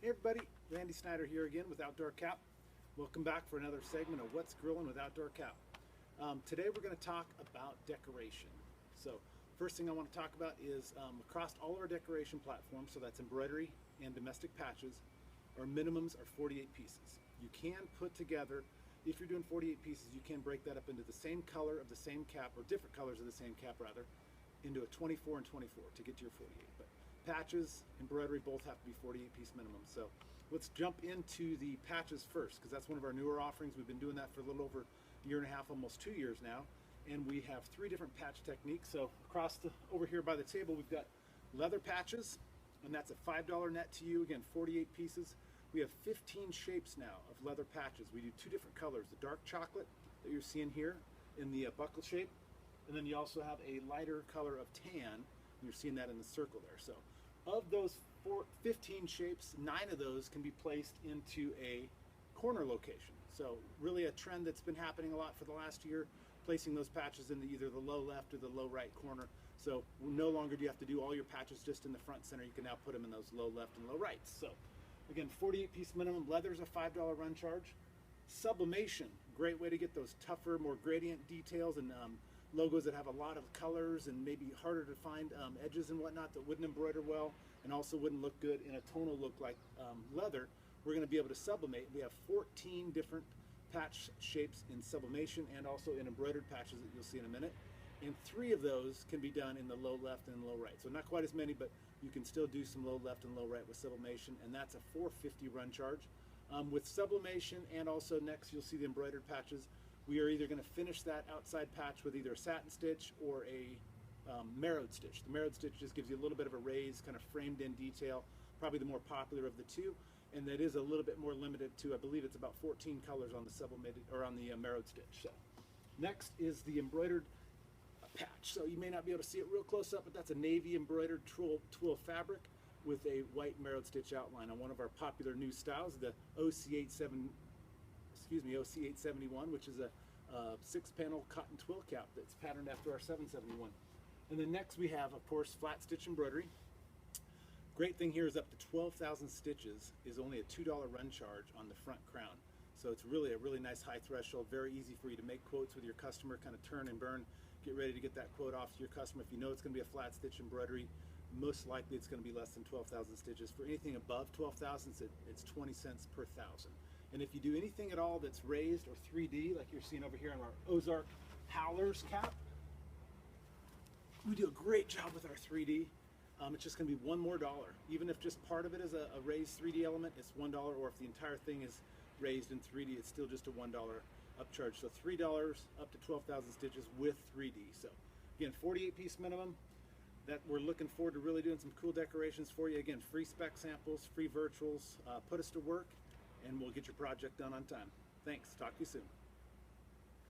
Hey everybody, Randy Snyder here again with Outdoor Cap. Welcome back for another segment of What's Grillin' with Outdoor Cap. Today we're going to talk about decoration. So first thing I want to talk about is across all of our decoration platforms, so that's embroidery and domestic patches, our minimums are 48 pieces. You can put together, if you're doing 48 pieces, you can break that up into the same color of the same cap, or different colors of the same cap rather, into a 24 and 24 to get to your 48. But patches, embroidery both have to be 48 piece minimum. So let's jump into the patches first, because that's one of our newer offerings. We've been doing that for a little over a year and a half, almost 2 years now. And we have 3 different patch techniques. So over here by the table, we've got leather patches, and that's a $5 net to you. Again, 48 pieces. We have 15 shapes now of leather patches. We do 2 different colors, the dark chocolate that you're seeing here in the buckle shape, and then you also have a lighter color of tan, and you're seeing that in the circle there. So of those 15 shapes, 9 of those can be placed into a corner location. So really a trend that's been happening a lot for the last year, placing those patches in either the low left or the low right corner. So no longer do you have to do all your patches just in the front center. You can now put them in those low left and low rights. So again, 48 piece minimum. Leather's a $5 run charge. Sublimation, great way to get those tougher, more gradient details and logos that have a lot of colors and maybe harder to find edges and whatnot that wouldn't embroider well and also wouldn't look good in a tonal look like leather. We're going to be able to sublimate. We have 14 different patch shapes in sublimation and also in embroidered patches that you'll see in a minute. And 3 of those can be done in the low left and low right. So not quite as many, but you can still do some low left and low right with sublimation, and that's a $4.50 run charge. With sublimation, and also next you'll see the embroidered patches. We are either going to finish that outside patch with either a satin stitch or a marrowed stitch. The marrowed stitch just gives you a little bit of a raised, kind of framed in detail, probably the more popular of the 2, and that is a little bit more limited to, I believe it's about 14 colors on the sublimated, or on the marrowed stitch. So next is the embroidered patch. So you may not be able to see it real close up, but that's a navy embroidered twill fabric with a white marrowed stitch outline on one of our popular new styles, the OC871, which is a 6-panel cotton twill cap that's patterned after our 771. And then next we have, of course, flat stitch embroidery. Great thing here is up to 12,000 stitches is only a $2 run charge on the front crown. So it's really a really nice high threshold, very easy for you to make quotes with your customer, kind of turn and burn, get ready to get that quote off to your customer. If you know it's going to be a flat stitch embroidery, most likely it's going to be less than 12,000 stitches. For anything above 12,000, it's 20 cents per thousand. And if you do anything at all that's raised or 3D, like you're seeing over here on our Ozark Howlers cap, we do a great job with our 3D. It's just going to be $1 more. Even if just part of it is a raised 3D element, it's $1, or if the entire thing is raised in 3D, it's still just a $1 upcharge. So $3 up to 12,000 stitches with 3D. So again, 48 piece minimum. That we're looking forward to really doing some cool decorations for you. Again, free spec samples, free virtuals. Put us to work, and we'll get your project done on time. Thanks. Talk to you soon.